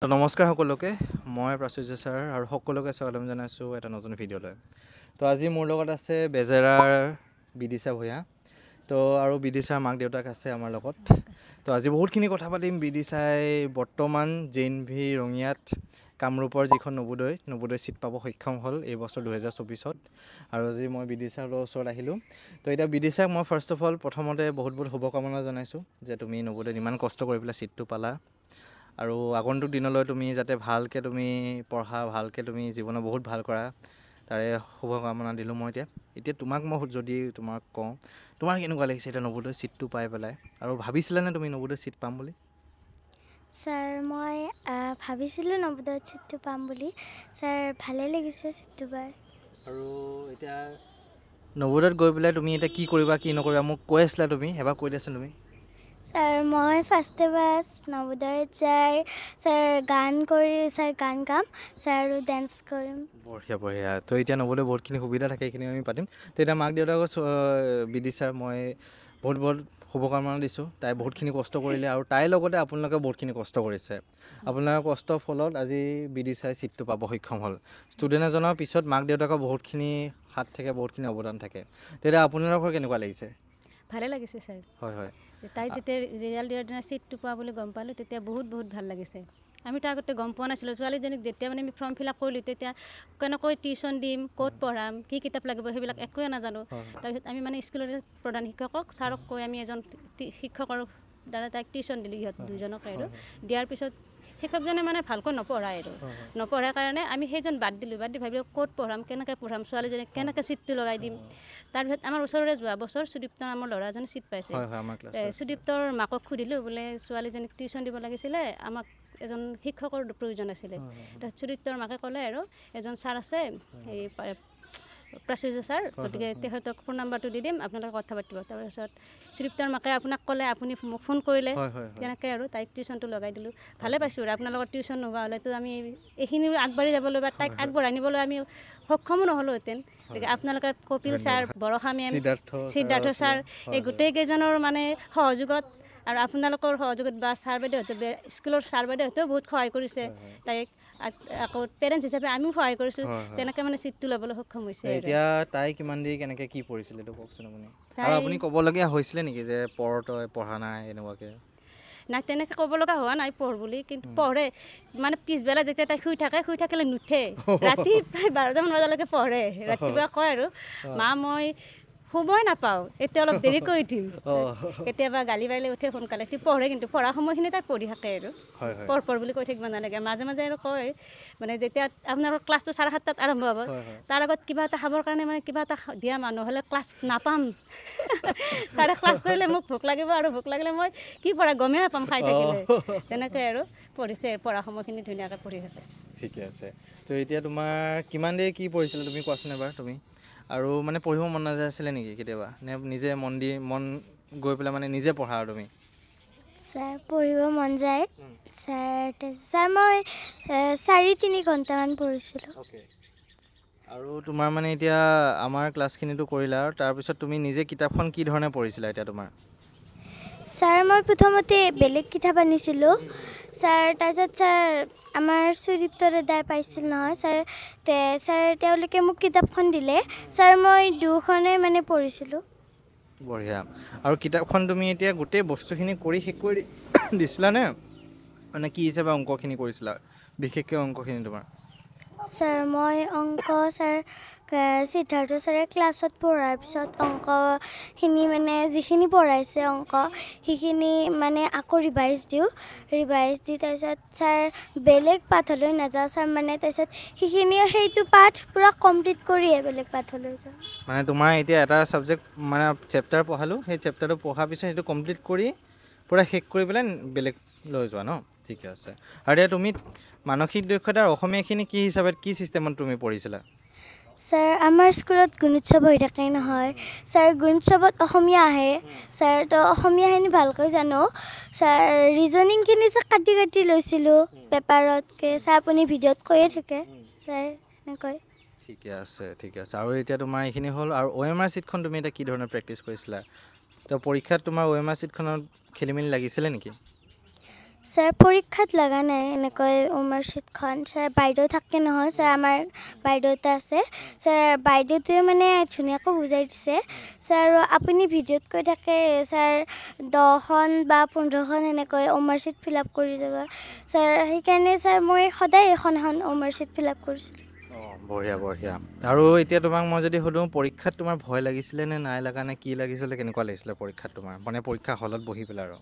নমস্কাৰ সকলোকে মই প্ৰাচুৰ্য ছাৰ আৰু সকলোকে স্বাগতম জনাইছোঁ এটা নতুন ভিডিঅ'লৈ। তো আজি মোৰ লগত আছে বেজেৰাৰ বিদিশা ভূঞা তো আৰু বিদিশাৰ মাক দেউতাক আছে আমাৰ লগত। তো আজি বহুতখিনি কথা পাতিম। বিদিশাই বৰ্তমান JNV ৰঙিয়াত কামৰূপৰ যিখন নবোদয় চিট পাব সক্ষম হ'ল এই বছৰ 2024ত। আৰু আজি মই বিদিশাৰ ওচৰত আহিলোঁ। তো এতিয়া বিদিশাক মই ফাৰ্ষ্ট অফ অল প্ৰথমতে বহুত শুভকামনা জনাইছোঁ যে তুমি নবোদয়ত ইমান কষ্ট কৰি পেলাই চিটটো পালা আৰু আগন্তুক দিনলৈ তুমি যাতে ভালকৈ তুমি পঢ়া, ভালকৈ তুমি জীৱনত বহুত ভাল কৰা, তাৰে শুভকামনা দিলোঁ মই। এতিয়া তোমাক মই যদি তোমাক কওঁ, তোমাৰ কেনেকুৱা লাগিছে এতিয়া নবোদয় চিটটো পাই পেলাই, আৰু ভাবিছিলানে তুমি নবোদয় চিট পাম বুলি? ছাৰ মই ভাবিছিলোঁ নবোদয়ত চিটটো পাম বুলি। ছাৰ ভালে লাগিছে চিটটো পাই। আৰু এতিয়া নবোদয়ত গৈ পেলাই তুমি এতিয়া কি কৰিবা কি নকৰিবা মোক কৈ আছিলা, তুমি এবাৰ কৈ দিয়াচোন তুমি। ছাৰ মই ফাৰ্ষ্ট বাছ নবোদয়ত যাই ছাৰ গান গাম ছাৰ আৰু ডান্স কৰিম। বঢ়িয়া। তো এতিয়া নবোদয় বহুতখিনি সুবিধা থাকে, সেইখিনি আমি পাতিম। তো এতিয়া মাক দেউতাকক বিদিশাৰ মই বহুত শুভকামনা দিছোঁ। তাই বহুতখিনি কষ্ট কৰিলে আৰু তাইৰ লগতে আপোনালোকে বহুতখিনি কষ্ট কৰিছে। আপোনালোকৰ কষ্টৰ ফলত আজি বিদিশাই চিটটো পাব সক্ষম হ'ল। ষ্টুডেণ্ট এজনৰ পিছত মাক দেউতাকৰ বহুতখিনি হাত থাকে, বহুতখিনি অৱদান থাকে। তেতিয়া আপোনালোকৰ কেনেকুৱা লাগিছে? ভালে লাগিছে ছাৰ। হয়। তাই যেতিয়া ৰিজাল্ট দিয়াৰ দিনা চিটটো পোৱা বুলি গম পালোঁ, তেতিয়া বহুত ভাল লাগিছে। আমিতো আগতে গম পোৱা নাছিলোঁ। ছোৱালীজনীক যেতিয়া মানে আমি ফৰ্ম ফিল আপ কৰিলোঁ, তেতিয়া কেনেকৈ টিউশ্যন দিম, ক'ত পঢ়াম, কি কিতাপ লাগিব সেইবিলাক একোৱে নাজানো। তাৰপিছত আমি মানে স্কুলৰে প্ৰধান শিক্ষকক ছাৰক কৈ আমি এজন শিক্ষকৰ দ্বাৰা তাইক টিউশ্যন দিলোঁ, ইহঁত দুজনক আৰু দিয়াৰ পিছত শিক্ষকজনে মানে ভালকৈ নপঢ়াৰ কাৰণে আমি সেইজন বাদ দি ভাবিলোঁ ক'ত পঢ়াম, কেনেকৈ পঢ়াম, ছোৱালীজনীক কেনেকৈ চিটটো লগাই দিম। তাৰপিছত আমাৰ ওচৰৰে যোৱা বছৰ সুদীপ্ত নামৰ ল'ৰা এজনে চিট পাইছে। সুদীপ্তৰ মাকক সুধিলোঁ, বোলে ছোৱালীজনীক টিউশ্যন দিব লাগিছিলে, আমাক এজন শিক্ষকৰ প্ৰয়োজন আছিলে। তাৰপিছত সুদীপ্তৰ মাকে ক'লে আৰু এজন ছাৰ আছে, এই প্ৰাচুৰ্য ছাৰ, গতিকে তেখেতক ফোন নাম্বাৰটো দি দিম, আপোনালোকে কথা পাতিব। তাৰপিছত সুদীপ্তৰ মাকে আপোনাক ক'লে, আপুনি মোক ফোন কৰিলে, তেনেকৈ আৰু তাইক টিউশ্যনটো লগাই দিলোঁ। ভালে পাইছোঁ আৰু আপোনাৰ লগত টিউশ্যন নোহোৱা হ'লেতো আমি এইখিনি আগবাঢ়ি যাবলৈ বা তাইক আগবঢ়াই নিবলৈ আমি সক্ষমো নহ'লোহেঁতেন। গতিকে আপোনালোকে কপিল ছাৰ, বৰষা মেম, সিদ্ধাৰ্থ ছাৰ, এই গোটেইকেইজনৰ মানে সহযোগত আৰু আপোনালোকৰ সহযোগত বা ছাৰ বাইদেউহঁতে স্কুলৰ ছাৰ বাইদেউহঁতেও বহুত সহায় কৰিছে তাইক। আকৌ পেৰেণ্টছ হিচাপে আমিও সহায় কৰিছোঁ। তেনেকৈ মানে চিটটো ল'বলৈ সক্ষম হৈছে। এতিয়া তাই কিমান দেৰি কেনেকৈ কি পঢ়িছিলে এইটো কওকচোন আপুনি। আৰু আপুনি ক'বলগীয়া হৈছিলে নেকি যে তই পঢ়া নাই এনেকুৱাকৈ? নাই, তেনেকৈ ক'ব লগা হোৱা নাই পঢ় বুলি, কিন্তু পঢ়ে। মানে পিছবেলা যেতিয়া তাই শুই থাকিলে নুঠে, ৰাতি প্ৰায় 12টামান বজালৈকে পঢ়ে। ৰাতিপুৱা কয় আৰু মা মই শুবই নাপাওঁ, এতিয়া অলপ দেৰিকৈ উঠিম। কেতিয়াবা গালি পাৰিলে উঠে সোনকালে, পঢ়ে, কিন্তু পঢ়া সময়খিনি তাই পঢ়ি থাকে আৰু পঢ় বুলি কৈ থাকিব নালাগে। মাজে আৰু কয় মানে যেতিয়া আপোনালোকৰ ক্লাছটো 7:30 আৰম্ভ হ'ব, তাৰ আগত কিবা এটা খাবৰ কাৰণে মানে কিবা এটা দিয়া মানুহ হ'লে ক্লাছ নাপাম। ছাৰে ক্লাছ কৰিলে মোক ভোক লাগিব, আৰু ভোক লাগিলে মই কি পঢ়া গমেই নাপাম খাই থাকিলে। তেনেকৈ আৰু পঢ়িছে, পঢ়া সময়খিনি ধুনীয়াকৈ পঢ়ি থাকে। ঠিকে আছে। তো এতিয়া তোমাৰ কিমান দেৰি কি পঢ়িছিলা তুমি কোৱাচোন এবাৰ তুমি। আৰু মানে পঢ়িব মন নাযায় আছিলে নেকি কেতিয়াবা, নে নিজে মন গৈ পেলাই মানে নিজে পঢ়া আৰু তুমি? ছাৰ পঢ়িব মন যায়। ছাৰ মই 4-3 ঘণ্টামান পঢ়িছিলোঁ। আৰু তোমাৰ মানে এতিয়া আমাৰ ক্লাছখিনিতো কৰিলা, আৰু তাৰপিছত তুমি নিজে কিতাপখন কি ধৰণে পঢ়িছিলা এতিয়া তোমাৰ? ছাৰ মই প্ৰথমতে বেলেগ কিতাপ আনিছিলোঁ ছাৰ, তাৰপিছত ছাৰ আমাৰ সুদীপ্ত দাদাই পাইছিল নহয় ছাৰ, তেওঁলোকে মোক কিতাপখন দিলে। ছাৰ মই দুখনেই মানে পঢ়িছিলোঁ। বঢ়িয়া। আৰু কিতাপখন তুমি এতিয়া গোটেই বস্তুখিনি কৰি শেষ কৰি দিছিলানে, মানে কি হিচাপে অংকখিনি কৰিছিলা, বিশেষকৈ অংকখিনি তোমাৰ? ছাৰ মই অংক সিদ্ধাৰ্থ ছাৰে ক্লাছত পঢ়াৰ পিছত অংকখিনি মানে যিখিনি পঢ়াইছে অংক সেইখিনি মানে আকৌ ৰিভাইজ দি তাৰপিছত ছাৰ বেলেগ পাঠলৈ নাযাওঁ ছাৰ, মানে তাৰপিছত সেইটো পাঠ পূৰা কমপ্লিট কৰিয়ে বেলেগ পাঠলৈ যাওঁ। মানে তোমাৰ এতিয়া এটা ছাবজেক্ট মানে চেপ্টাৰ পঢ়ালোঁ, সেই চেপ্টাৰটো পঢ়াৰ পিছত সেইটো কমপ্লিট কৰি পূৰা শেষ কৰি পেলাই বেলেগ লৈ যোৱা ন? ঠিকে আছে। আৰু এতিয়া তুমি মানসিক দক্ষতাৰ অসমীয়াখিনি কি হিচাপে কি ছিষ্টেমত তুমি পঢ়িছিলা? ছাৰ আমাৰ স্কুলত গুণোৎসৱ হৈ থাকে নহয় ছাৰ, গুণোৎসৱত অসমীয়া আহে ছাৰ, তো অসমীয়াখিনি ভালকৈ জানো ছাৰ। ৰিজনিংখিনি কাটি লৈছিলোঁ পেপাৰতকৈ ছাৰ, আপুনি ভিডিঅ'ত কৈয়ে থাকে ছাৰ এনেকৈ। ঠিকে আছে। আৰু এতিয়া তোমাৰ এইখিনি হ'ল। আৰু OMR চিটখন তুমি এতিয়া কি ধৰণে প্ৰেক্টিছ কৰিছিলা? তো পৰীক্ষাত তোমাৰ OMR চিটখনত খেলি মেলি লাগিছিলে নেকি? ছাৰ পৰীক্ষাত লগা নাই এনেকৈ মাৰ্কশ্বিটখন ছাৰ বাইদেউ থাকে নহয় ছাৰ আমাৰ বাইদেউ এটা আছে ছাৰ বাইদেউটোৱে মানে ধুনীয়াকৈ বুজাই দিছে ছাৰ আৰু আপুনি ভিডিঅ'ত কৈ থাকে ছাৰ 10খন বা 15খন এনেকৈ মাৰ্কশ্বিট ফিল আপ কৰি যাব ছাৰ সেইকাৰণে ছাৰ মই সদায় এখন মাৰ্কশ্বিট ফিল আপ কৰিছিলোঁ বঢ়িয়া বঢ়িয়া আৰু এতিয়া তোমাক মই যদি সুধোঁ পৰীক্ষাত তোমাৰ ভয় লাগিছিলে নে নাই লগা নে কি লাগিছিলে কেনেকুৱা লাগিছিলে পৰীক্ষাত তোমাৰ মানে পৰীক্ষা হলত বহি পেলাই আৰু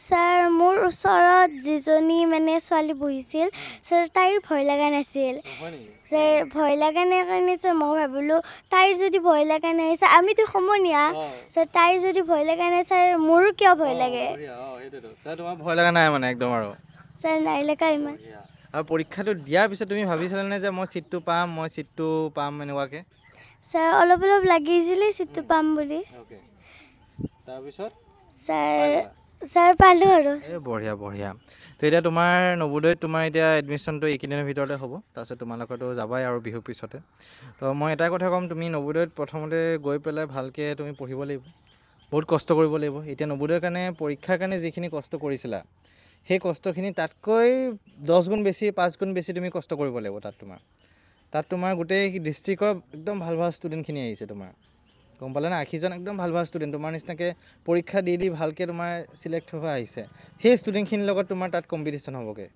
ছাৰ মোৰ ওচৰত যিজনী মানে ছোৱালী বহিছিল ছাৰ তাইৰ ভয় লগা নাছিল ছাৰ ভয় লগা নাই কাৰণে ছাৰ মই ভাবিলোঁ তাইৰ যদি ভয় লগা নাই ছাৰ আমিতো সমনীয়া ছাৰ তাইৰ যদি ভয় লগা নাই ছাৰ মোৰো কিয় ভয় লাগে তোমাৰ ভয় লগা নাই মানে একদম আৰু ছাৰ নাই লগা ইমান আৰু পৰীক্ষাটো দিয়াৰ পিছত তুমি ভাবিছিলানে যে মই ছিটটো পাম এনেকুৱাকৈ ছাৰ অলপ অলপ লাগিছিলে ছিটটো পাম বুলি তাৰপিছত ছাৰ পালোঁ আৰু এই বঢ়িয়া বঢ়িয়া তো এতিয়া তোমাৰ নৱোদয়ত তোমাৰ এতিয়া এডমিশ্যনটো এইকেইদিনৰ ভিতৰতে হ'ব তাৰপিছত তোমালোকৰতো যাবাই আৰু বিহুৰ পিছতে তো মই এটাই কথা ক'ম তুমি নৱোদয়ত প্ৰথমতে গৈ পেলাই ভালকৈ তুমি পঢ়িব লাগিব বহুত কষ্ট কৰিব লাগিব এতিয়া নৱোদয়ৰ কাৰণে পৰীক্ষাৰ কাৰণে যিখিনি কষ্ট কৰিছিলা সেই কষ্টখিনি তাতকৈ 10 গুণ বেছি 5 গুণ বেছি তুমি কষ্ট কৰিব লাগিব তাত তোমাৰ গোটেই ডিষ্ট্ৰিক্টৰ একদম ভাল ভাল ষ্টুডেণ্টখিনি আহিছে তোমাৰ গম পালে না 80জন একদম ভাল ভাল ষ্টুডেণ্ট তোমাৰ নিচিনাকৈ পৰীক্ষা দি ভালকৈ তোমাৰ চিলেক্ট হৈ আহিছে সেই ষ্টুডেণ্টখিনিৰ লগত তোমাৰ তাত কম্পিটিশ্যন হ'বগৈ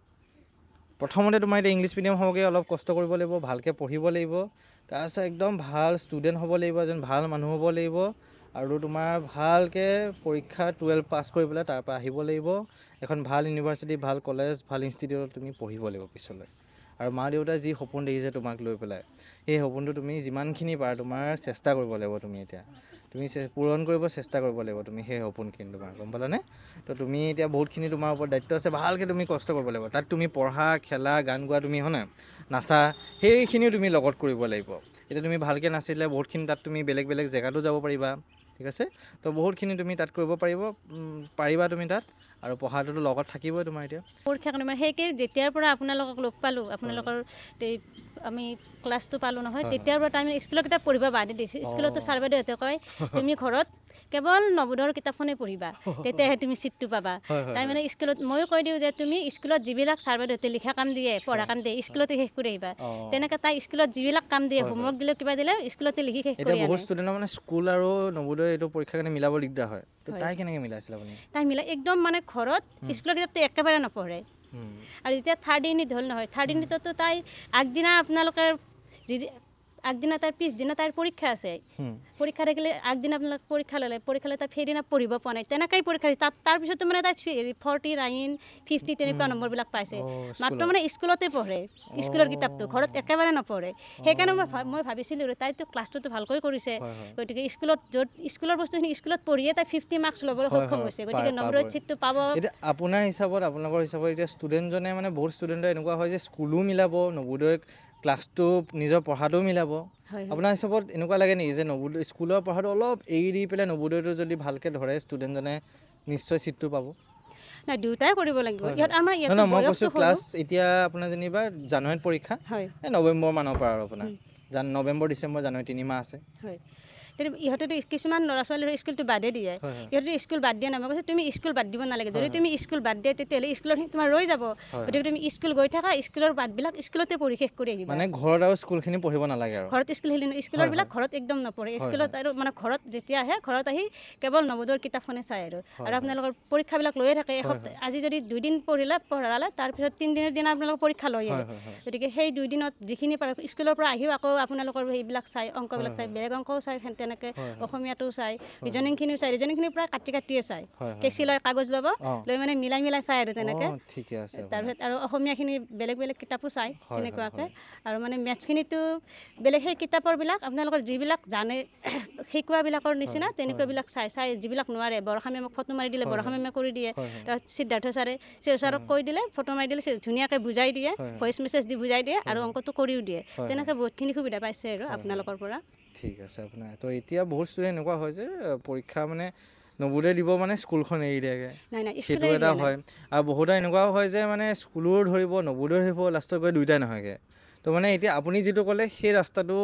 প্ৰথমতে তোমাৰ এতিয়া ইংলিছ মিডিয়াম হ'বগৈ অলপ কষ্ট কৰিব লাগিব ভালকৈ পঢ়িব লাগিব তাৰপিছত একদম ভাল ষ্টুডেণ্ট হ'ব লাগিব এজন ভাল মানুহ হ'ব লাগিব আৰু তোমাৰ ভালকৈ পৰীক্ষা 12 পাছ কৰি পেলাই তাৰপৰা আহিব লাগিব এখন ভাল ইউনিভাৰ্চিটি ভাল কলেজ ভাল ইনষ্টিটিউটত তুমি পঢ়িব লাগিব পিছলৈ আৰু মা দেউতাই যি সপোন দেখিছে তোমাক লৈ পেলাই সেই সপোনটো তুমি যিমানখিনি পাৰা তোমাৰ চেষ্টা কৰিব লাগিব তুমি এতিয়া তুমি পূৰণ কৰিব চেষ্টা কৰিব লাগিব তুমি সেই সপোনখিনি তোমাৰ গম পালানে তো তুমি এতিয়া বহুতখিনি তোমাৰ ওপৰত দায়িত্ব আছে ভালকৈ তুমি কষ্ট কৰিব লাগিব তাত তুমি পঢ়া খেলা গান গোৱা তুমি হয় নাই নাচা সেইখিনিও তুমি লগত কৰিব লাগিব এতিয়া তুমি ভালকৈ নাচিলে বহুতখিনি তাত তুমি বেলেগ বেলেগ জেগাতো যাব পাৰিবা ঠিক আছে তো বহুতখিনি তুমি তাত কৰিব পাৰিবা তুমি তাত আৰু পঢ়াটোতো লগত থাকিবই তোমাৰ এতিয়া পৰীক্ষা কাৰণে সেইকে যেতিয়াৰ পৰা আপোনালোকক লগ পালোঁ আপোনালোকৰ আমি ক্লাছটো পালোঁ নহয় তেতিয়াৰ পৰা আমি স্কুলৰ কিতাপ পঢ়িব বাদ দিছোঁ স্কুলতো ছাৰ বাইদেউহঁতে কয় তুমি ঘৰত কেৱল নৱোদয়ৰ কিতাপখনেই পঢ়িবা তেতিয়াহে তুমি ছিটটো পাবা তাৰমানে স্কুলত ময়ো কৈ দিওঁ যে তুমি স্কুলত যিবিলাক ছাৰ বাইদেউহঁতে লিখা কাম দিয়ে পঢ়া কাম দিয়ে স্কুলতে শেষ কৰি আহিবা তেনেকৈ তাই স্কুলত যিবিলাক কাম দিয়ে হোমৱৰ্ক দিলে কিবা দিলে স্কুলতে লিখি শেষ কৰি বহুত ষ্টুডেণ্টৰ মানে স্কুল আৰু নৱোদয় এইটো পৰীক্ষাৰ কাৰণে মিলাব দিগদাৰ হয় তাই কেনেকৈ মিলাইছিল আপুনি তাই মিলাই একদম মানে ঘৰত স্কুলৰ কিতাপটো একেবাৰে নপঢ়ে আৰু যেতিয়া 3rd ইউনিট হ'ল নহয় 3rd ইউনিটতো তাই আগদিনা আপোনালোকৰ আগদিনা তাৰ পিছদিনা তাৰ পৰীক্ষা আছে পৰীক্ষা থাকিলে আগদিনা আপনাৰ পৰীক্ষা ললে তাৰ সেইদিনা পড়িব পোৱা নাই তেনেকাই পৰীক্ষা তাৰপিছতো মানে তাই 49 50 তেনেকুৱা নম্বৰবিলাক পাইছে মাত্ৰ মানে স্কুলতে পঢ়ে স্কুলৰ কিতাপটো ঘৰত একেবাৰে নপঢ়ে সেইকাৰণে মই ভাবিছিলোঁ তাইতো ক্লাছটো ভালকৈ কৰিছে গতিকে স্কুলত য'ত স্কুলৰ বস্তুখিনি স্কুলত পঢ়িয়ে তাই 50 মাৰ্কছ ল'বলৈ সক্ষম হৈছে গতিকে নৱোদয়ত ছিটটো পাব এতিয়া আপোনাৰ হিচাপত আপোনালোকৰ হিচাপত এতিয়া ষ্টুডেণ্টজনে মানে বহুত ষ্টুডেণ্টৰ এনেকুৱা হয় যে স্কুলো মিলাব নৱোদয় ক্লাছটো নিজৰ পঢ়াটো মিলাব আপোনাৰ হিচাপত এনেকুৱা লাগে নেকি যে নৱোদয় স্কুলৰ পঢ়াটো অলপ এৰি দি পেলাই নৱোদয়টো যদি ভালকৈ ধৰে ষ্টুডেণ্টজনে নিশ্চয় ছিটটো পাব না দুটাই কৰিব লাগিব আমাৰ মই কৈছোঁ ক্লাছ এতিয়া আপোনাৰ যেনিবা জানুৱাৰীত পৰীক্ষা নৱেম্বৰ মানৰ পৰা আৰু আপোনাৰ নৱেম্বৰ ডিচেম্বৰ জানুৱাৰী 3 মাহ আছে হয় ইহঁতেতো কিছুমান ল'ৰা ছোৱালীৰ স্কুলটো বাদে দিয়ে ইহঁতে স্কুল বাদ দিয়া নামে কৈছে তুমি স্কুল বাদ দিব নালাগে যদি তুমি স্কুল বাদ দিয়ে তেতিয়াহ'লে স্কুলৰ তোমাৰ ৰৈ যাব গতিকে তুমি স্কুল গৈ থাকা স্কুলৰ বাদবিলাক স্কুলতে পঢ়ি শেষ কৰি আহিবা মানে ঘৰত আৰু স্কুলখিনি পঢ়িব নালাগে আৰু ঘৰত স্কুলৰবিলাক ঘৰত একদম নপঢ়ে স্কুলত আৰু মানে ঘৰত যেতিয়া আহে ঘৰত আহি কেৱল নৱোদয়ৰ কিতাপখনে চায় আৰু আপোনালোকৰ পৰীক্ষাবিলাক লৈয়ে থাকে এসপ্তাহ আজি যদি 2 দিন পঢ়ালে তাৰপিছত 3 দিনৰ দিনা আপোনালোকৰ পৰীক্ষা লৈয়ে গতিকে সেই 2 দিনত যিখিনি পাৰে স্কুলৰ পৰা আহিও আকৌ আপোনালোকৰ সেইবিলাক চাই অংকবিলাক চাই বেলেগ অংকও চাই তেনেকৈ অসমীয়াটো চাই ৰিজনিংখিনিও চাই ৰিজনিংখিনি প্ৰায় কাটিয়ে চাই কেঁচি লৈ কাগজ ল'ব লৈ মানে মিলাই চাই আৰু তেনেকৈ তাৰপিছত আৰু অসমীয়াখিনি বেলেগ কিতাপো চাই তেনেকুৱাকৈ আৰু মানে মেথছখিনিতো বেলেগ সেই কিতাপৰবিলাক আপোনালোকৰ যিবিলাক জানে শিকোৱাবিলাকৰ নিচিনা তেনেকুৱাবিলাক চাই যিবিলাক নোৱাৰে বৰষা মেমক ফটো মাৰি দিলে বৰষা মেমে কৰি দিয়ে সিদ্ধাৰ্থ ছাৰক কৈ দিলে ফটো মাৰি দিলে ধুনীয়াকৈ বুজাই দিয়ে ভইচ মেছেজ দি বুজাই দিয়ে আৰু অংকটো কৰিও দিয়ে তেনেকৈ বহুতখিনি সুবিধা পাইছে আৰু আপোনালোকৰ পৰা ঠিক আছে আপোনাৰ তো এতিয়া বহুত ষ্টুডেণ্ট এনেকুৱা হয় যে পৰীক্ষা মানে নৱোদয় দিব মানে স্কুলখন এৰি দিয়েগৈ সেইটো এটা হয় আৰু বহুতো এনেকুৱাও হয় যে মানে স্কুলো ধৰিব নৱোদয় ধৰিব লাষ্টত গৈ দুয়োটাই নহয়গৈ তো মানে এতিয়া আপুনি যিটো ক'লে সেই ৰাস্তাটো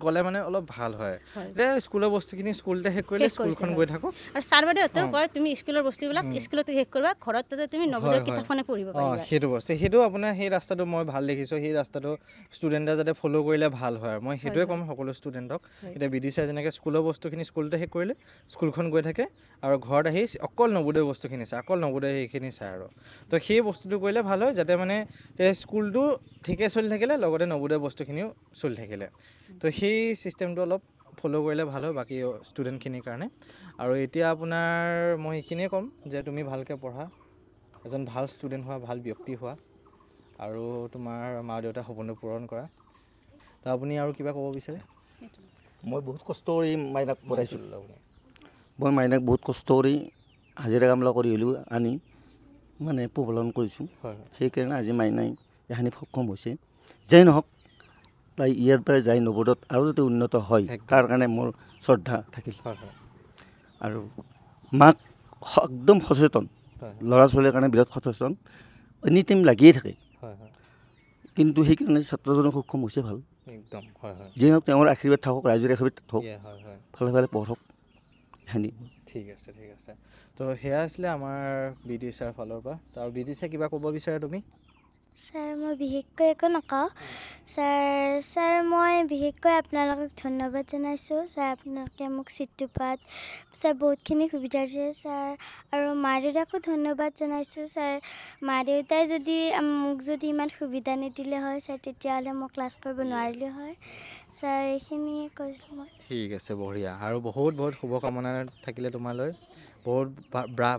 গ'লে মানে অলপ ভাল হয় এতিয়া স্কুলৰ বস্তুখিনি স্কুলতে শেষ কৰিলে স্কুলখন গৈ থাকক আৰু ছাৰ বাইদেউহঁতেও কয় তুমি স্কুলৰ বস্তুবিলাক স্কুলতে শেষ কৰিবা ঘৰত তাতে তুমি নৱোদয়ৰ কিতাপখনে পঢ়িব পাৰিবা সেইটো বস্তু সেইটো আপোনাৰ সেই ৰাস্তাটো মই ভাল দেখিছোঁ সেই ৰাস্তাটো ষ্টুডেণ্টে যাতে ফ'ল' কৰিলে ভাল হয় আৰু মই সেইটোৱে ক'ম সকলো ষ্টুডেণ্টক এতিয়া বিডি ছাৰ যেনেকৈ স্কুলৰ বস্তুখিনি স্কুলতে শেষ কৰিলে স্কুলখন গৈ থাকে আৰু ঘৰত আহি অকল নৱোদয় বস্তুখিনি চায় অকল নৱোদয় সেইখিনি চায় আৰু তো সেই বস্তুটো কৰিলে ভাল হয় যাতে মানে স্কুলটো ঠিকে চলি থাকিলে লগতে নৱোদয় বস্তুখিনিও চলি থাকিলে তো সেই ছিষ্টেমটো অলপ ফ'ল' কৰিলে ভাল হয় বাকী ষ্টুডেণ্টখিনিৰ কাৰণে আৰু এতিয়া আপোনাৰ মই সেইখিনিয়ে ক'ম যে তুমি ভালকৈ পঢ়া এজন ভাল ষ্টুডেণ্ট হোৱা ভাল ব্যক্তি হোৱা আৰু তোমাৰ মা দেউতাৰ সপোনটো পূৰণ কৰা তো আপুনি আৰু কিবা ক'ব বিচাৰে মই বহুত কষ্ট কৰি মাইনাক পঢ়াইছোঁ মই মাইনাক বহুত কষ্ট কৰি হাজিৰা কামলা কৰি হ'লেও আনি মানে পোহপালন কৰিছোঁ সেইকাৰণে আজি মাইনাই এইখিনি সক্ষম হৈছে যেই নহওক তাই ইয়াৰ পৰাই যাই নৱোদয়ত আৰু যাতে উন্নত হয় তাৰ কাৰণে মোৰ শ্ৰদ্ধা থাকিল আৰু মাক একদম সচেতন ল'ৰা ছোৱালীৰ কাৰণে বিৰাট সচেতন এনি টাইম লাগিয়ে থাকে কিন্তু সেইকাৰণে ছাত্ৰজনক সক্ষম হৈছে ভাল একদম যিয়ে নহওক তেওঁৰ আশীৰ্বাদ থাকক ৰাইজৰ আশীৰ্বাদ থাকক ভালে ভালে পঢ়ক এইখিনি ঠিক আছে তো সেয়া আছিলে আমাৰ বিডি ছাৰ ফালৰ পৰা আৰু বিডি ছাৰ কিবা ক'ব বিচাৰে তুমি ছাৰ মই বিশেষকৈ একো নকওঁ ছাৰ মই বিশেষকৈ আপোনালোকক ধন্যবাদ জনাইছোঁ ছাৰ আপোনালোকে মোক চিটটো পোৱাত ছাৰ বহুতখিনি সুবিধা দিছে ছাৰ আৰু মা দেউতাকো ধন্যবাদ জনাইছোঁ ছাৰ মা দেউতাই যদি মোক যদি ইমান সুবিধা নিদিলে হয় ছাৰ তেতিয়াহ'লে মই ক্লাছ কৰিব নোৱাৰিলোঁ হয় ছাৰ এইখিনিয়ে কৈছিলোঁ মই ঠিক আছে বঢ়িয়া আৰু বহুত বহুত শুভকামনা থাকিলে তোমালৈ বহুত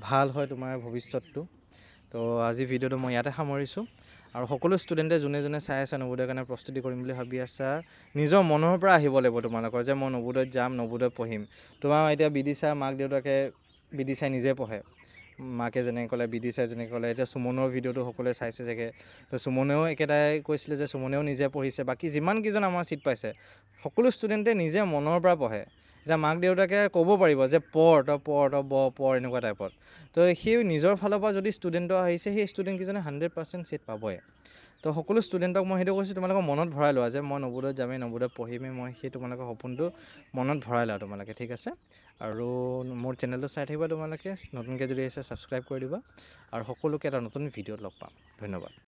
ভাল হয় তোমাৰ ভৱিষ্যতটো তো আজি ভিডিঅ'টো মই ইয়াতে সামৰিছোঁ আৰু সকলো ষ্টুডেণ্টে যোনে যোনে চাই আছে নৱোদয়ৰ কাৰণে প্ৰস্তুতি কৰিম বুলি ভাবি আছা নিজৰ মনৰ পৰা আহিব লাগিব তোমালোকৰ যে মই নৱোদয়ত যাম নৱোদয়ত পঢ়িম তোমাৰ এতিয়া বিডি ছাৰ মাক দেউতাকে বিডি ছাৰ নিজে পঢ়ে মাকে যেনেকৈ ক'লে বিডি ছাৰ যেনেকৈ ক'লে এতিয়া সুমনৰ ভিডিঅ'টো সকলোৱে চাইছে চাগে তো সুমনেও একেটাই কৈছিলে যে সুমনেও নিজে পঢ়িছে বাকী যিমানকেইজন আমাৰ ছিট পাইছে সকলো ষ্টুডেণ্টে নিজে মনৰ পৰা পঢ়ে এতিয়া মাক দেউতাকে ক'ব পাৰিব যে পঢ় পঢ় এনেকুৱা টাইপত তো সেই নিজৰ ফালৰ পৰা যদি ষ্টুডেণ্টৰ আহিছে সেই ষ্টুডেণ্টকেইজনে 100% ছিট পাবই তো সকলো ষ্টুডেণ্টক মই সেইটো কৈছোঁ তোমালোকৰ মনত ভৰাই লোৱা যে মই নৱোদয়ত যামেই নৱোদয়ত পঢ়িমেই মই সেই তোমালোকৰ সপোনটো মনত ভৰাই লোৱা তোমালোকে ঠিক আছে আৰু মোৰ চেনেলটো চাই থাকিবা তোমালোকে নতুনকৈ যদি আহিছে ছাবস্ক্ৰাইব কৰি দিবা আৰু সকলোকে এটা নতুন ভিডিঅ'ত লগ পাম ধন্যবাদ